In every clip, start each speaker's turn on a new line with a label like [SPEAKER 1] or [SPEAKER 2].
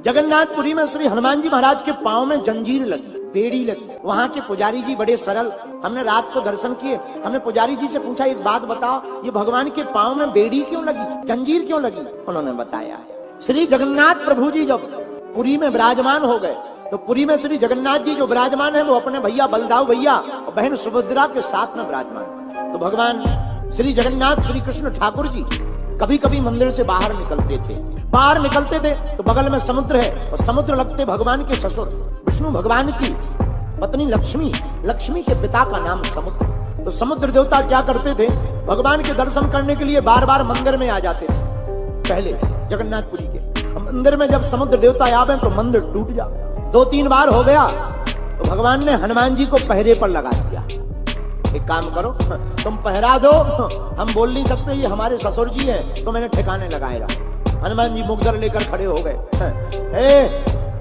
[SPEAKER 1] जगन्नाथपुरी में श्री हनुमान जी महाराज के पांव में जंजीर लगी, बेड़ी लगी। वहां के पुजारी जी बड़े सरल, हमने रात को दर्शन किए, हमने पुजारी जी से पूछा एक बात बताओ, ये भगवान के पांव में बेड़ी क्यों लगी, जंजीर क्यों लगी? उन्होंने बताया श्री जगन्नाथ प्रभु जी जब पुरी में विराजमान हो गए तो पुरी में श्री जगन्नाथ जी जो विराजमान है वो अपने भैया बलदाऊ भैया और बहन सुभद्रा के साथ में विराजमान। तो भगवान श्री जगन्नाथ श्री कृष्ण ठाकुर जी कभी कभी मंदिर से बाहर निकलते थे। बाहर निकलते थे तो बगल में समुद्र है और समुद्र लगते भगवान के ससुर विष्णु भगवान की पत्नी लक्ष्मी, लक्ष्मी के पिता का नाम समुद्र। तो समुद्र देवता क्या करते थे, भगवान के दर्शन करने के लिए बार बार मंदिर में आ जाते थे। पहले जगन्नाथपुरी के मंदिर में जब समुद्र देवता आवे तो मंदिर टूट जाए। 2-3 बार हो गया तो भगवान ने हनुमान जी को पहरे पर लगा दिया। एक काम करो, तुम पहरा दो, हम बोल नहीं सकते ये हमारे ससुर जी हैं, तो मैंने ठिकाने लगाए रहा। हनुमान जी मुगदर लेकर खड़े हो गए।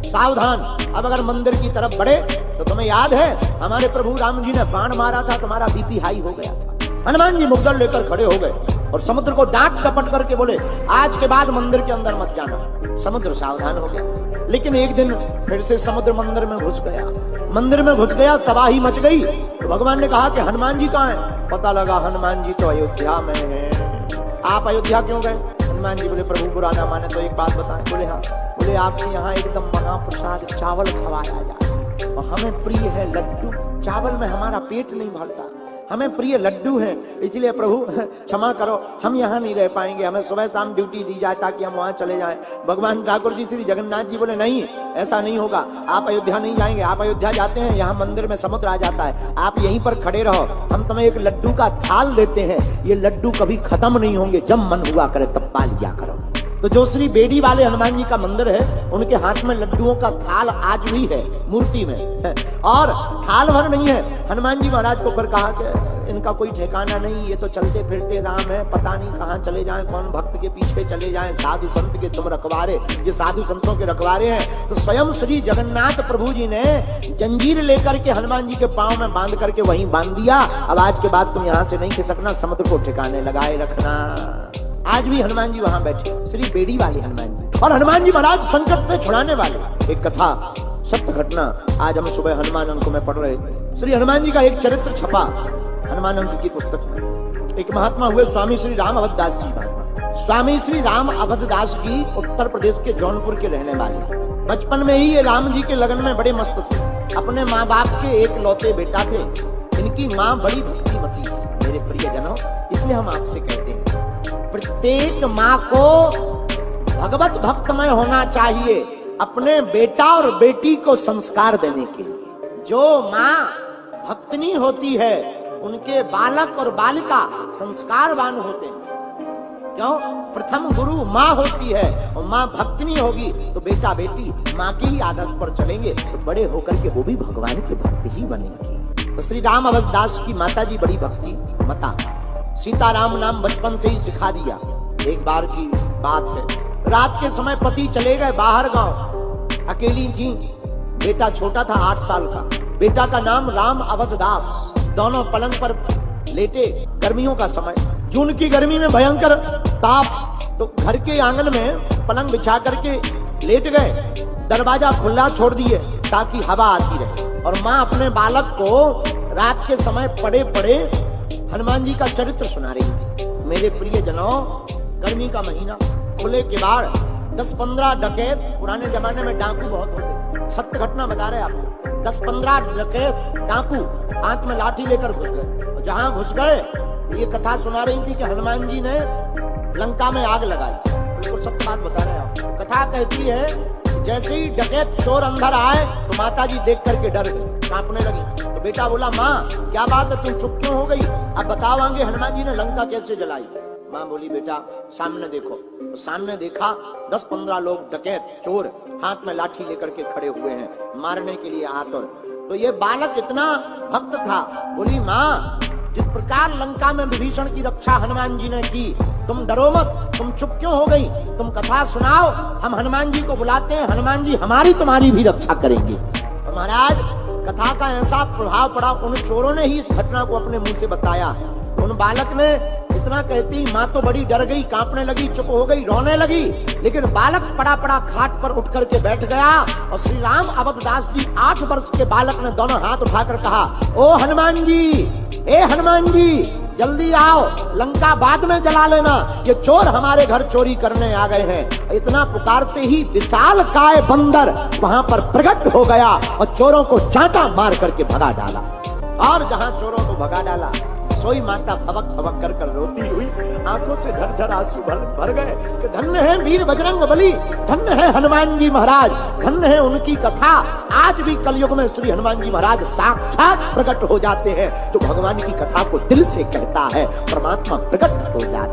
[SPEAKER 1] सावधान, अब अगर मंदिर की तरफ बढ़े तो तुम्हें याद है हमारे प्रभु राम जी ने बाण मारा था, तुम्हारा बीपी हाई हो गया था। हनुमान जी मुगदर लेकर खड़े हो गए और समुद्र को डांट डपट करके बोले आज के बाद मंदिर के अंदर मत जाना। समुद्र सावधान हो गया, लेकिन एक दिन फिर से समुद्र मंदिर में घुस गया। मंदिर में घुस गया, तबाही मच गई। तो भगवान ने कहा कि हनुमान जी कहाँ हैं? पता लगा हनुमान जी तो अयोध्या में हैं। आप अयोध्या क्यों गए? हनुमान जी बोले प्रभु बुरा ना माने तो एक बात बताएं। बोले हाँ। बोले आपके यहाँ एकदम महाप्रसाद चावल खवाया जाए और हमें प्रिय है लड्डू, चावल में हमारा पेट नहीं भरता, हमें प्रिय लड्डू हैं, इसलिए प्रभु क्षमा करो हम यहाँ नहीं रह पाएंगे, हमें सुबह शाम ड्यूटी दी जाए ताकि हम वहाँ चले जाएं। भगवान ठाकुर जी श्री जगन्नाथ जी बोले नहीं ऐसा नहीं होगा, आप अयोध्या नहीं जाएंगे। आप अयोध्या जाते हैं यहाँ मंदिर में समुद्र आ जाता है, आप यहीं पर खड़े रहो, हम तुम्हें एक लड्डू का थाल देते हैं, ये लड्डू कभी खत्म नहीं होंगे, जब मन हुआ करे तब पा लिया करो। तो जो श्री बेड़ी वाले हनुमान जी का मंदिर है उनके हाथ में लड्डुओं का थाल आज भी है मूर्ति में, और थाल भर नहीं है। हनुमान जी महाराज को फिर कहा कि इनका कोई ठिकाना नहीं, ये तो चलते फिरते राम है, पता नहीं कहाँ चले जाएं, कौन भक्त के पीछे चले जाएं, साधु संत के तुम रखवारे, ये साधु संतों के रखवारे हैं। तो स्वयं श्री जगन्नाथ प्रभु जी ने जंजीर लेकर के हनुमान जी के पांव में बांध करके वहीं बांध दिया। अब आज के बाद तुम यहाँ से नहीं खिसकना, समुद्र को ठिकाने लगाए रखना। आज भी हनुमान जी वहां बैठे, श्री बेड़ी वाले हनुमान जी, और हनुमान जी महाराज संकट से छुड़ाने वाले। एक कथा सत्य घटना आज हम सुबह हनुमान अंक में पढ़ रहे थे। श्री हनुमान जी का एक चरित्र छपा हनुमान अंक की पुस्तक में। एक महात्मा हुए स्वामी श्री राम अवधदास जी। महात्मा स्वामी श्री राम अवधदास जी उत्तर प्रदेश के जौनपुर के रहने वाले। बचपन में ही ये राम जी के लगन में बड़े मस्त थे। अपने माँ बाप के एक लौते बेटा थे। इनकी माँ बड़ी भक्तिमती थी मेरे प्रियजनों, इसलिए हम आपसे कहते हैं प्रत्येक माँ को भगवत भक्तमय होना चाहिए अपने बेटा और बेटी को संस्कार देने के लिए। जो माँ भक्तनी होती है उनके बालक और बालिका संस्कारवान होते हैं। क्यों? प्रथम गुरु माँ होती है और माँ भक्तनी होगी तो बेटा बेटी माँ के ही आदर्श पर चलेंगे, तो बड़े होकर के वो भी भगवान के भक्त ही बनेंगे। तो श्री राम अवधदास की माता जी बड़ी भक्ति मता, सीताराम नाम बचपन से ही सिखा दिया। एक बार की बात है, रात के समय पति चले गए बाहर गांव, अकेली थी, बेटा छोटा था 8 साल का, बेटा का नाम राम अवधदास। दोनों पलंग पर लेटे, गर्मियों का समय, जून की गर्मी में भयंकर ताप, तो घर के आंगन में पलंग बिछा करके लेट गए, दरवाजा खुला छोड़ दिए ताकि हवा आती रहे। और माँ अपने बालक को रात के समय पड़े पड़े हनुमान जी का चरित्र सुना रही थी। मेरे प्रिय जनों, गर्मी का महीना, खुले किवाड़, 10-15 डकैत, पुराने जमाने में डाकू बहुत होते, सत्य घटना बता रहे आपको। 10-15 डकैत डाकू हाथ में लाठी लेकर घुस गए, और जहां घुस गए ये कथा सुना रही थी कि हनुमान जी ने लंका में आग लगाई। बिल्कुल सत्य बात बता रहे हैं आप। कथा कहती है जैसे ही डकैत चोर अंदर आए तो माता जी देख करके डर गई, कांपने लगी। तो बेटा बोला माँ क्या बात है, तुम चुप क्यों हो गई? अब बताओगे हनुमान जी ने लंका कैसे जलाई? माँ बोली बेटा सामने देखो। तो सामने देखा 10-15 लोग डकैत चोर हाथ में लाठी लेकर के खड़े हुए हैं, मारने के लिए आतुर। तो ये बालक इतना भक्त था। बोली माँ जिस प्रकार लंका में विभीषण की रक्षा हनुमान जी ने की, तुम डरो मत, तुम चुप क्यों हो गई? तुम कथा सुनाओ, हम हनुमान जी को बुलाते हैं, हनुमान जी हमारी तुम्हारी भी रक्षा करेंगे। और महाराज कथा का ऐसा प्रभाव पड़ा, उन चोरों ने ही इस घटना को अपने मुंह से बताया। उन बालक ने इतना कहती ही माँ तो बड़ी डर गई, कांपने लगी, चुप हो गई, रोने लगी। लेकिन बालक पड़ा पड़ा खाट पर उठ करके बैठ गया और श्री राम अवधदास जी 8 वर्ष के बालक ने दोनों हाथ उठाकर कहा, ओ हनुमान जी, ए हनुमान जी, जल्दी आओ, लंका बाद में जला लेना, ये चोर हमारे घर चोरी करने आ गए हैं। इतना पुकारते ही विशाल काय बंदर वहां पर प्रकट हो गया और चोरों को चांटा मार करके भगा डाला। और जहां चोरों को भगा डाला, सोई माता भबक भबक कर कर रोती हुई, आंखों से झरझर आंसू भर गए कि धन्य है वीर बजरंग बली, धन्य है हनुमान जी महाराज, धन्य है उनकी कथा। आज भी कलयुग में श्री हनुमान जी महाराज साक्षात प्रकट हो जाते हैं। जो भगवान की कथा को दिल से कहता है, परमात्मा प्रकट हो जाता है।